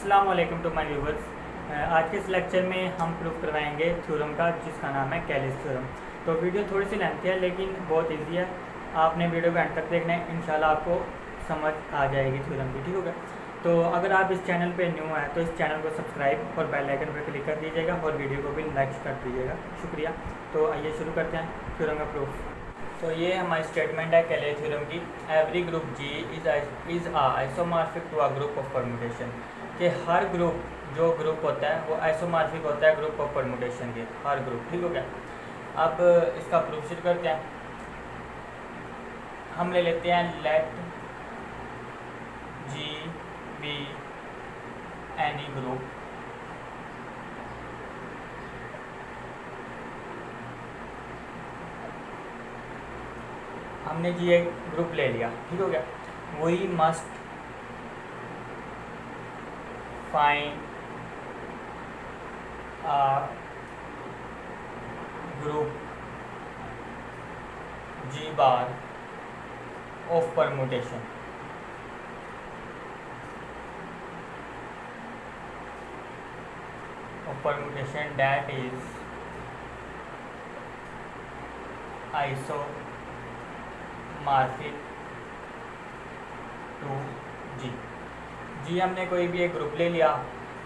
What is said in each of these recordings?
अस्सलाम वालेकुम to my viewers. आज के इस लेक्चर में हम प्रूफ करवाएंगे थ्योरम का जिसका नाम है कैलिस थ्योरम। तो वीडियो थोड़ी सी लेंथी है लेकिन बहुत इजी है। आपने वीडियो को एंड तक देखना है, इंशाल्लाह आपको समझ आ जाएगी थ्योरम की। ठीक होगा। तो अगर आप इस चैनल पे न्यू हैं तो इस चैनल को सब्सक्राइब और बेल आइकन पर क्लिक कर दीजिएगा और वीडियो को भी लाइक कर दीजिएगा, शुक्रिया। तो आइए शुरू करते हैं थ्योरम का प्रूफ। तो ये हमारी स्टेटमेंट है कैले थ्योरम की। Every group G is isomorphic to a group of permutation, कि हर ग्रुप जो ग्रुप होता है वो आइसोमॉर्फिक होता है ग्रुप ऑफ परमुटेशन के, हर ग्रुप। ठीक हो गया। अब इसका प्रूफ शुरू करते हैं। हम ले लेते हैं let G be any group हमने जी एक ग्रुप ले लिया। ठीक हो गया। We must find a group G bar of permutation that is isomorphic to G। हमने कोई भी एक ग्रुप ले लिया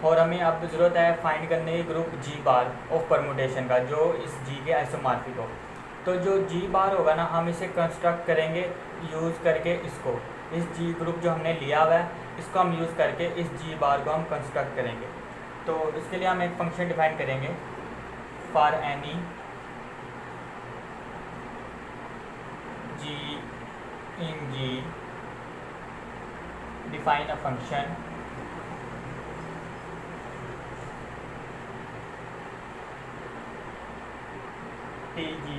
और हमें अब ज़रूरत है फाइंड करने की group G bar of permutation का जो इस जी के आइसोमॉर्फिक हो। तो जो जी बार होगा ना, हम इसे कंस्ट्रक्ट करेंगे यूज़ करके इसको, इस जी ग्रुप जो हमने लिया हुआ है इसको हम यूज़ करके इस जी बार को हम कंस्ट्रक्ट करेंगे। तो इसके लिए हम एक फंक्शन डिफाइन करेंगे, for any G in G define a function T G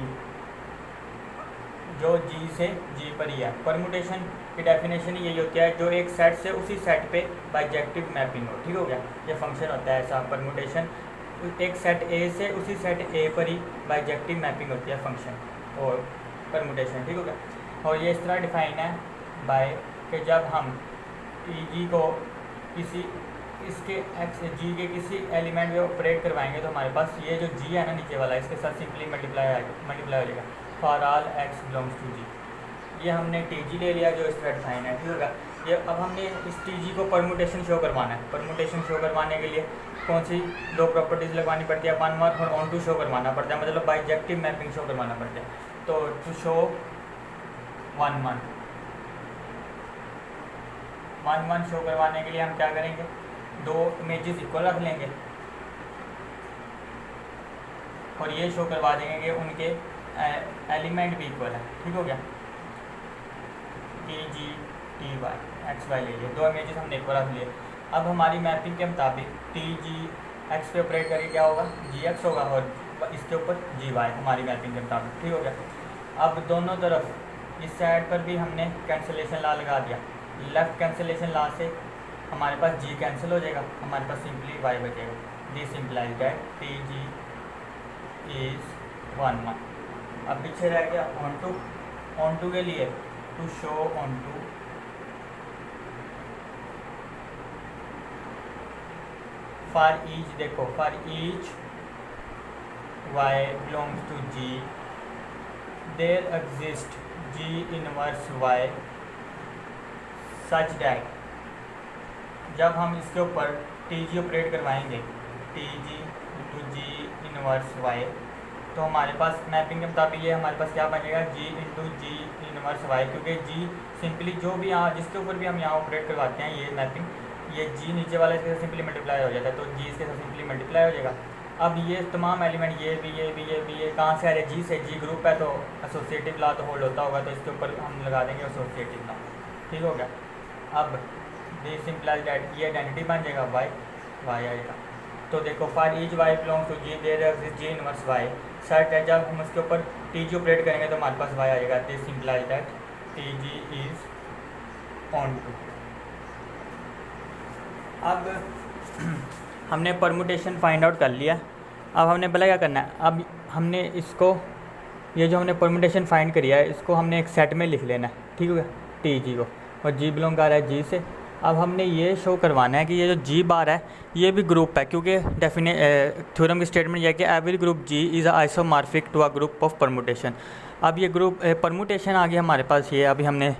जो जी से जी पर ही है। परमुटेशन की डेफिनेशन यही होती है जो एक सेट से उसी सेट पे बाइजेक्टिव मैपिंग हो। ठीक हो गया। ये फंक्शन होता है ऐसा, परमुटेशन एक सेट ए से उसी सेट ए पर ही बाइजेक्टिव मैपिंग होती है फंक्शन और परमुटेशन। ठीक हो गया। और ये इस तरह डिफाइन है बाय कि जब हम टी जी को किसी इसके एक्स जी के किसी एलिमेंट में ऑपरेट करवाएंगे तो हमारे पास ये जो जी है ना नीचे वाला, इसके साथ सिंपली मल्टीप्लाई हो जाएगा for all X belongs to G. ये हमने टी जी ले लिया जो इस तरह डिफाइन है। ठीक होगा। ये अब हमने इस टी जी को परमुटेशन शो करवाना है। परमुटेशन शो करवाने के लिए कौन सी दो प्रॉपर्टीज़ लगवानी पड़ती है, वन और ऑन टू शो करवाना पड़ता है, मतलब बाइजेक्टिव मैपिंग शो करवाना पड़ता है। तो टू शो वन शो करवाने के लिए हम क्या करेंगे, दो इमेजेस इक्वल रख लेंगे और ये शो करवा देंगे कि उनके एलिमेंट भी इक्वल है। ठीक हो गया। T G T Y X Y ले लिए, दो इमेजेस हमने इक्वल रख लिए। अब हमारी मैपिंग के मुताबिक टी जी एक्स पे ऑपरेट करके क्या होगा, जी एक्स होगा और इसके ऊपर जी वाई हमारी मैपिंग के मुताबिक। ठीक हो गया। अब दोनों तरफ इस साइड पर भी हमने कैंसिलेशन लॉ लगा दिया। लेफ़्ट कैंसिलेशन लॉ से हमारे पास जी कैंसिल हो जाएगा, हमारे पास सिंपली वाई बचेगा। This implies that T G is one. अब पीछे रह गया ऑन टू के लिए to show onto for each. देखो for each Y belongs to G there exist G inverse Y such that जब हम इसके ऊपर टी जी ऑपरेट करवाएंगे T G into G inverse Y, तो हमारे पास मैपिंग के मुताबिक ये हमारे पास क्या बनेगा, जी इंटू जी इनवर्स वाई, क्योंकि जी सिंपली जो भी यहाँ जिसके ऊपर भी हम यहाँ ऑपरेट करवाते हैं ये मैपिंग, ये जी नीचे वाला इसके साथ सिंपली मल्टीप्लाई हो जाता है, तो जी इसके साथ सिंपली मल्टीप्लाई हो जाएगा। अब ये तमाम एलिमेंट ये भी कहाँ से आ रहे हैं, जी से। जी ग्रुप है तो एसोसिएटिव लॉ तो होल्ड होता होगा, तो इसके ऊपर हम लगा देंगे एसोसिएटिव लॉ। ठीक हो गया। अब दिस इम्प्लाइज दैट ये आइडेंटिटी बन जाएगा वाई आएगा। तो देखो for each Y belongs to G there exist G inverse Y सर्ट है। जब हम उसके ऊपर टी जी ऑपरेट करेंगे तो हमारे पास वाई आएगा। This implies that T G is onto. अब हमने परमुटेशन फाइंड आउट कर लिया। अब हमने पहले क्या करना है, अब हमने इसको ये जो हमने परमुटेशन फाइंड करी है इसको हमने एक सेट में लिख लेना है। ठीक है, टी जी को, और जी बिलोंग कर रहा है जी से, अब हमने ये शो करवाना है कि ये जो जी बार है ये भी ग्रुप है, क्योंकि थ्योरम की स्टेटमेंट यह है कि every group G is isomorphic to a group of permutation. अब ये ग्रुप परमुटेशन आ गया हमारे पास, ये अभी हमने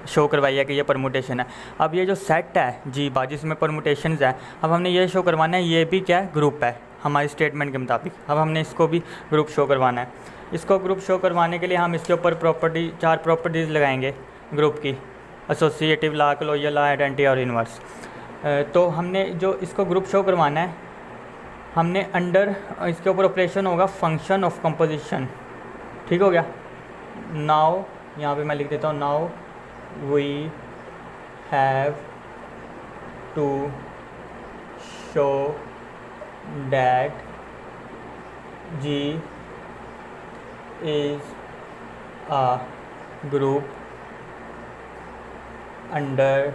शो करवाई है कि ये परमुटेशन है। अब ये जो सेट है जी बार जिसमें परमुटेशंस है, अब हमने ये शो करवाना है ये भी क्या है, ग्रुप है हमारी स्टेटमेंट के मुताबिक। अब हमने इसको भी ग्रुप शो करवाना है। इसको ग्रुप शो करवाने के लिए हम इसके ऊपर चार प्रॉपर्टीज़ लगाएंगे ग्रुप की, associative law, closure law, identity और इन्वर्स। तो हमने जो इसको ग्रुप शो करवाना है, हमने अंडर इसके ऊपर ऑपरेशन होगा फंक्शन ऑफ कंपोजिशन। ठीक हो गया। नाउ यहाँ पे मैं लिख देता हूँ, now we have to show that G is a group under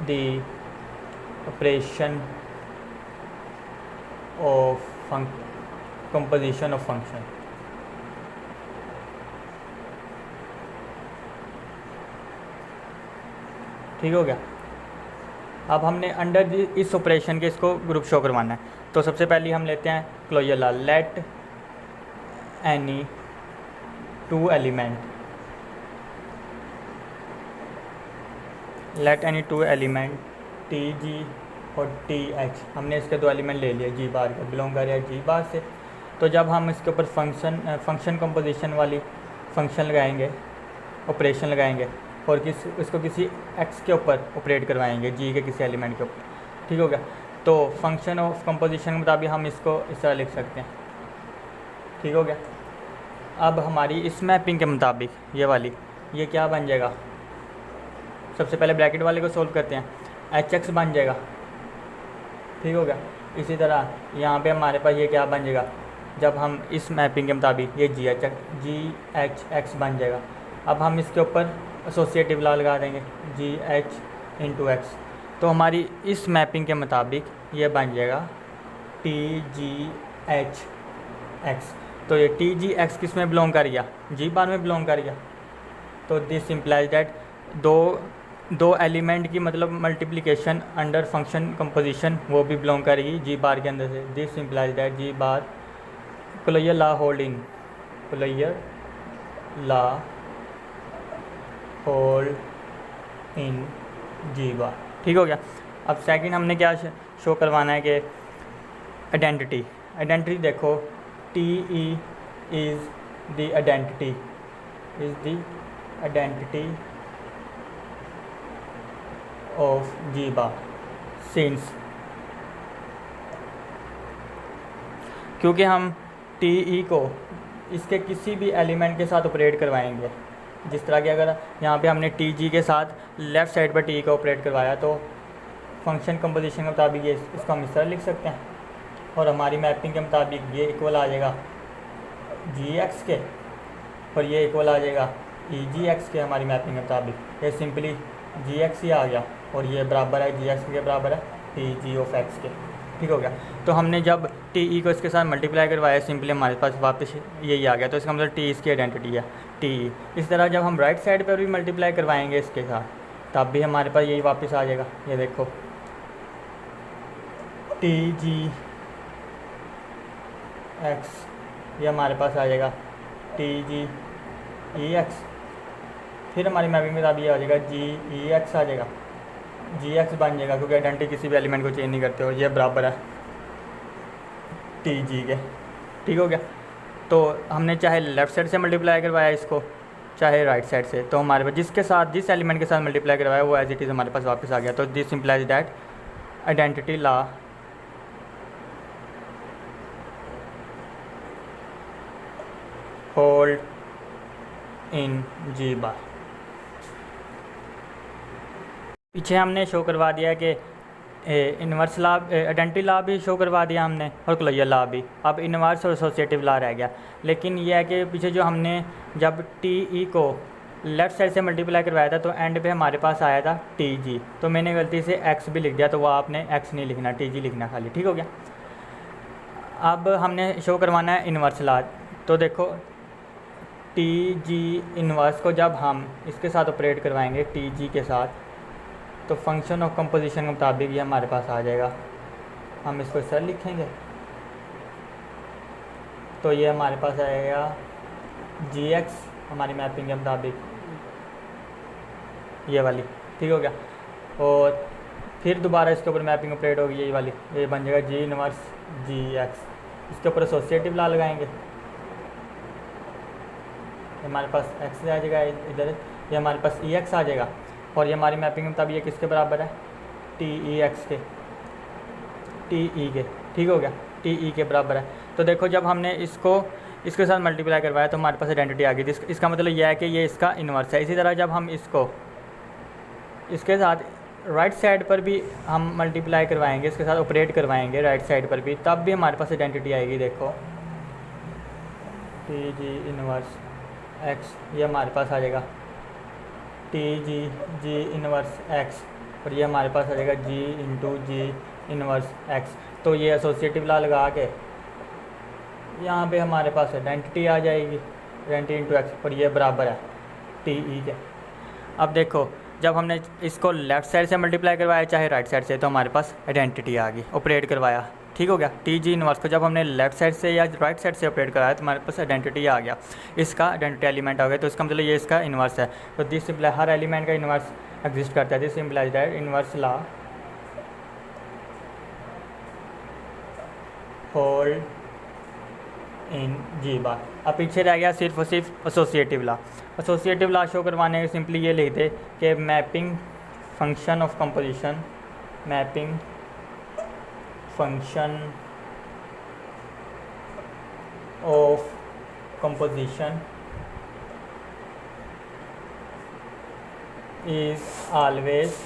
the operation of composition of function। ठीक हो गया। अब हमने अंडर इस ऑपरेशन के इसको ग्रुप शो करवाना है। तो सबसे पहले हम लेते हैं closure law, let any two element T G और टी एच, हमने इसके दो एलिमेंट ले लिए जी बार के, बिलोंग कर रहा है जी बार से। तो जब हम इसके ऊपर फंक्शन कंपोजिशन वाली फंक्शन लगाएंगे, ऑपरेशन लगाएंगे और इसको किसी एक्स के ऊपर ऑपरेट करवाएंगे, जी के किसी एलिमेंट के ऊपर। ठीक हो गया। तो फंक्शन ऑफ कंपोजिशन के मुताबिक हम इसको इस तरह लिख सकते हैं। ठीक हो गया। अब हमारी इस मैपिंग के मुताबिक ये वाली, ये क्या बन जाएगा, सबसे पहले ब्रैकेट वाले को सोल्व करते हैं, एच एक्स बन जाएगा। ठीक हो गया। इसी तरह यहाँ पे हमारे पास ये क्या बन जाएगा, जब हम इस मैपिंग के मुताबिक ये जी एच एक्स बन जाएगा। अब हम इसके ऊपर एसोसिएटिव लॉ लगा देंगे, जी एच इंटू एक्स। तो हमारी इस मैपिंग के मुताबिक ये बन जाएगा टी जी एच एक्स। तो ये टी जी एक्स किस में बिलोंग कर गया, जी बार में बिलोंग कर गया। तो दिस इम्प्लाइज दैट दो एलिमेंट की मतलब मल्टीप्लिकेशन अंडर फंक्शन कंपोजिशन वो भी बिलोंग करेगी जी बार के अंदर से। This implies that G bar closure law hold in G bar. ठीक हो गया। अब सेकंड हमने क्या शो करवाना है कि आइडेंटिटी देखो, T E is the identity of G bar since, क्योंकि हम टी ई को इसके किसी भी एलिमेंट के साथ ऑपरेट करवाएंगे। जिस तरह कि अगर यहाँ पे हमने टी जी के साथ लेफ़्ट साइड पर टी का ऑपरेट करवाया तो फंक्शन कंपोजिशन के मुताबिक ये इसको हम इस तरह लिख सकते हैं, और हमारी मैपिंग के मुताबिक ये इक्वल आ जाएगा जी एक्स के और ये इक्वल आ जाएगा ई जी एक्स के। हमारी मैपिंग के मुताबिक ये सिंपली जी एक्स ही आ गया और ये बराबर है जी एक्स के बराबर है टी जी ऑफ एक्स के। ठीक हो गया। तो हमने जब टी ई को इसके साथ मल्टीप्लाई करवाया सिंपली हमारे पास वापस यही आ गया। तो इसका मतलब टी इसकी आइडेंटिटी है टी ई। इस तरह जब हम राइट साइड पर भी मल्टीप्लाई करवाएंगे इसके साथ तब भी हमारे पास यही वापस आ जाएगा। ये देखो टी जी एक्स, ये हमारे पास आ जाएगा टी जी ई एक्स। फिर हमारी मैपिंग में अब ये आ जाएगा जी ई एक्स आ जाएगा, जी एक्स बन जाएगा क्योंकि आइडेंटिटी किसी भी एलिमेंट को चेंज नहीं करते हो। ये बराबर है टी जी के। ठीक हो गया। तो हमने चाहे लेफ़्ट साइड से मल्टीप्लाई करवाया इसको चाहे राइट साइड से, तो हमारे पास जिस एलिमेंट के साथ मल्टीप्लाई करवाया वो एज इट इज़ हमारे पास वापस आ गया। तो this implies that identity law hold in G bar. पीछे हमने शो करवा दिया कि इन्वर्स लॉ, आइडेंटिटी लॉ भी शो करवा दिया हमने और क्लोजर लॉ भी। अब इन्वर्स और एसोसिएटिव लॉ रह गया। लेकिन यह है कि पीछे जो हमने जब टी ई को लेफ़्ट साइड से मल्टीप्लाई करवाया था तो एंड पे हमारे पास आया था टी जी, तो मैंने गलती से एक्स भी लिख दिया, तो वो आपने एक्स नहीं लिखना, टी जी लिखना खाली। ठीक हो गया। अब हमने शो करवाना है इन्वर्स लॉ। तो देखो टी जी इन्वर्स को जब हम इसके साथ ऑपरेट करवाएंगे टी जी के साथ, तो फंक्शन ऑफ कंपोजिशन के मुताबिक ये हमारे पास आ जाएगा। हम इसको इस तरह लिखेंगे तो ये हमारे पास आएगा gx हमारी मैपिंग के मुताबिक ये वाली, ठीक हो गया। और फिर दोबारा इसके ऊपर मैपिंग ऑपरेट होगी ये वाली, ये बन जाएगा जी इनवर्स gx। इसके ऊपर एसोसिएटिव लॉ लगाएंगे, हमारे पास x आ जाएगा इधर, ये हमारे पास ex आ जाएगा। और ये हमारी मैपिंग के मुताबिक ये किसके बराबर है, tex के, te के, ठीक हो गया, te के बराबर है। तो देखो जब हमने इसको इसके साथ मल्टीप्लाई करवाया तो हमारे पास आइडेंटिटी आ गई। इसका मतलब यह है कि ये इसका इन्वर्स है। इसी तरह जब हम इसको इसके साथ राइट साइड पर भी हम मल्टीप्लाई करवाएंगे, इसके साथ ऑपरेट करवाएंगे राइट साइड पर भी, तब भी हमारे पास आइडेंटिटी आएगी। देखो टी जी इनवर्स एक्स, ये हमारे पास आ जाएगा जी इनवर्स एक्स, और ये हमारे पास आ जाएगा जी इंटू जी इनवर्स एक्स। तो ये एसोसिएटिव लॉ लगा के यहाँ पे हमारे पास आइडेंटिटी आ जाएगी, आइडेंटिटी इंटू एक्स, और ये बराबर है टी के। अब देखो जब हमने इसको लेफ़्ट साइड से मल्टीप्लाई करवाया चाहे राइट साइड से, तो हमारे पास आइडेंटिटी आ गई, ऑपरेट करवाया, ठीक हो गया। टी जी इनवर्स को जब हमने लेफ़्ट साइड से या राइट साइड से ऑपरेट कराया तो हमारे पास आइडेंटिटी आ गया, इसका आइडेंटिटी एलिमेंट आ गया। तो इसका मतलब ये इसका इनवर्स है। तो दिस सिंपलाई हर एलिमेंट का इनवर्स एग्जिस्ट करता है। This implies that inverse law hold in G bar. अब पीछे रह गया सिर्फ और सिर्फ associative law. Associative law show करवाने के सिंपली ये लिख दे कि mapping function of composition, mapping function of composition is always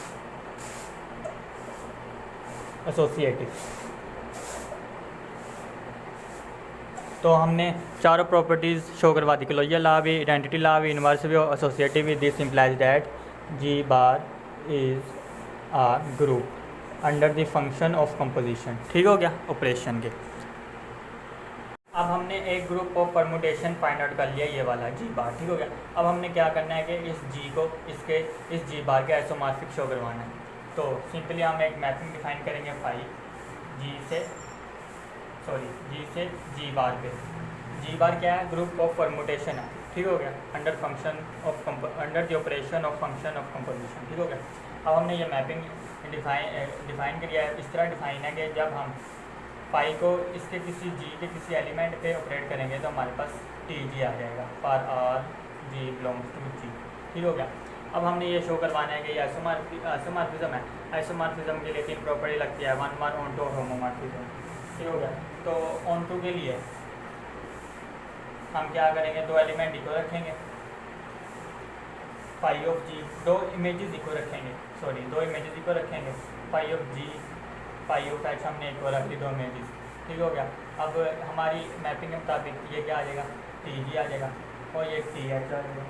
associative. तो हमने चारों प्रॉपर्टीज़ शो करवा दी, क्लोजर लॉ भी, आइडेंटिटी लॉ भी, इनवर्स भी और एसोसिएटिव भी। This implies that G bar is a group under the function of composition, ठीक हो गया ऑपरेशन के। अब हमने एक group of permutation find out कर लिया, ये वाला जी बार, ठीक हो गया। अब हमने क्या करना है कि इस जी को इस जी बार के आइसोमॉर्फिक शो करवाना है। तो सिंपली हम एक मैपिंग डिफाइन करेंगे जी से जी बार पे। जी बार क्या है, ग्रुप ऑफ परमुटेशन है, ठीक हो गया, under the operation of function of composition, ठीक हो गया। अब हमने ये मैपिंग डिफाइन किया है, इस तरह डिफाइन है कि जब हम पाई को इसके किसी जी के किसी एलिमेंट पे ऑपरेट करेंगे तो हमारे पास टी जी आ जाएगा, for R G belongs to G, ठीक हो गया। अब हमने ये शो करवाना है कि ये आइसोमॉर्फिज्म है। आइसोमॉर्फिज्म के लिए 3 प्रॉपर्टी लगती है, 1 ऑन टू होमोमॉर्फिज्म, ठीक हो गया। तो ऑन टू के लिए हम क्या करेंगे, 2 एलिमेंट इक्वल रखेंगे, pi of G, 2 images equal रखेंगे, pi of G, pi of H हमने इक्वल रख ली 2 इमेजेस, ठीक हो गया। अब हमारी मैपिंग के मुताबिक ये क्या आ जाएगा, टी जी आ जाएगा और ये टी एच आ जाएगा,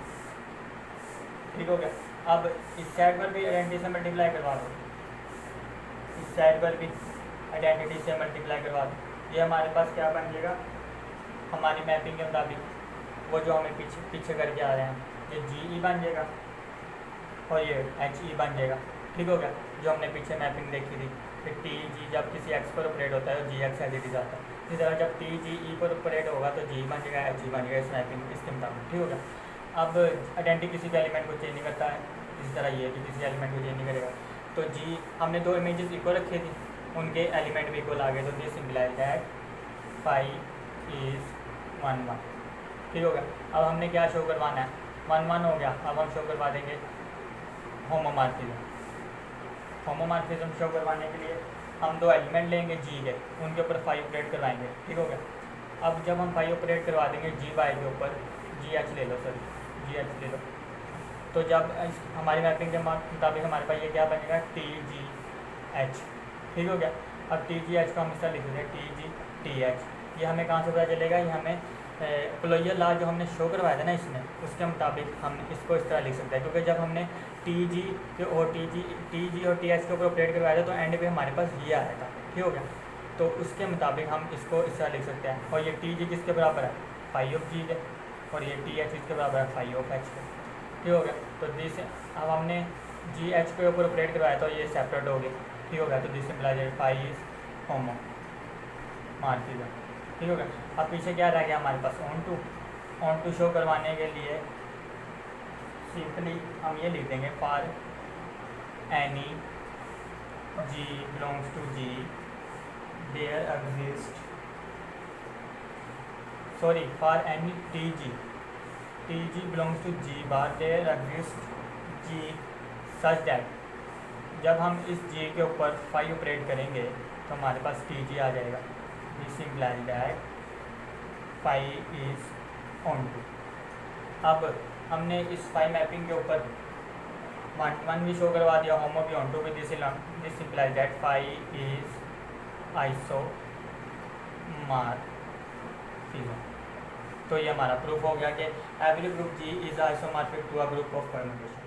ठीक हो गया। अब इस साइड पर भी आइडेंटिटी से मल्टीप्लाई करवा दो, इस साइड पर भी आइडेंटिटी से मल्टीप्लाई करवा दो, ये हमारे पास क्या बन जाएगा, हमारी मैपिंग के मुताबिक वो जो हमें पीछे करके आ रहे हैं, ये जी ई बन जाएगा और ये एच ई बन जाएगा, ठीक हो गया, जो हमने पीछे मैपिंग देखी थी। फिर टी जी जब किसी एक्स पर ऑपरेट होता है तो जी एक्स एज इट इज आता है। इसी तरह जब टी जी ई पर ऑपरेट होगा तो जी बन जाएगा, एच ई बन जाएगा, इस मैपिंग इसके मुताबिक, ठीक हो गया। अब आइडेंटिटी किसी भी एलिमेंट को चेंज नहीं करता है, इसी तरह ये भी किसी एलिमेंट को चेंज नहीं करेगा। तो जी हमने 2 इमेजेस इक्वल रखे थी, उनके एलिमेंट भी इक्वल आ गए, तो this implies that pi is 1 1, ठीक हो गया। अब हमने क्या शो करवाना है, 1 1 हो गया। अब हम शो करवा देंगे होमोमॉर्फिज्म शो करवाने के लिए हम 2 एलिमेंट लेंगे जी के, उनके ऊपर 5 ऑपरेट करवाएंगे, ठीक हो गया। अब जब हम 5 ऑपरेट करवा देंगे जी वाई के ऊपर, जी एच ले लो, तो जब हमारी मैपिंग के मुताबिक हमारे पास ये क्या बनेगा, टी जी एच, ठीक हो गया। अब टी जी एच को हम इस तरह लिख देंगे, टी जी टी एच। ये हमें कहाँ से पता चलेगा, ये हमें क्लोजर लॉ जो हमने शो करवाया था ना इसमें, उसके मुताबिक हम इसको इस तरह लिख सकते हैं, क्योंकि जब हमने टी जी और टी एच के ऊपर ऑपरेट करवाया था तो एंड पे हमारे पास ये आया था, ठीक हो गया। तो उसके मुताबिक हम इसको इस तरह लिख सकते हैं। और ये टी जी किसके बराबर है, फाई ऑफ जी के, और ये टी एच इसके बराबर है फाई ऑफ एच के, ठीक हो गया। तो दिस अब हमने जी एच के ऊपर ऑपरेट करवाया तो ये सेपरेट हो गया, ठीक हो गया। तो दिस सिंपलाइज फाई इज होमो मार्फिज्म, ठीक हो गया। अब पीछे क्या रह गया हमारे पास, ऑन टू शो करवाने के लिए सिंपली हम ये लिख देंगे for any G belongs to G there exist, sorry for any T G belongs to G bar there exist G such that, जब हम इस जी के ऊपर फाई ऑपरेट करेंगे तो हमारे पास टी जी आ जाएगा। This implies that phi is onto. अब हमने इस फाई मैपिंग के ऊपर वन भी शो करवा दिया, होमो भी ऑन टू भी, this implies that phi is isomorphism. तो ये हमारा प्रूफ हो गया कि every group G is isomorphic to a group of permutation.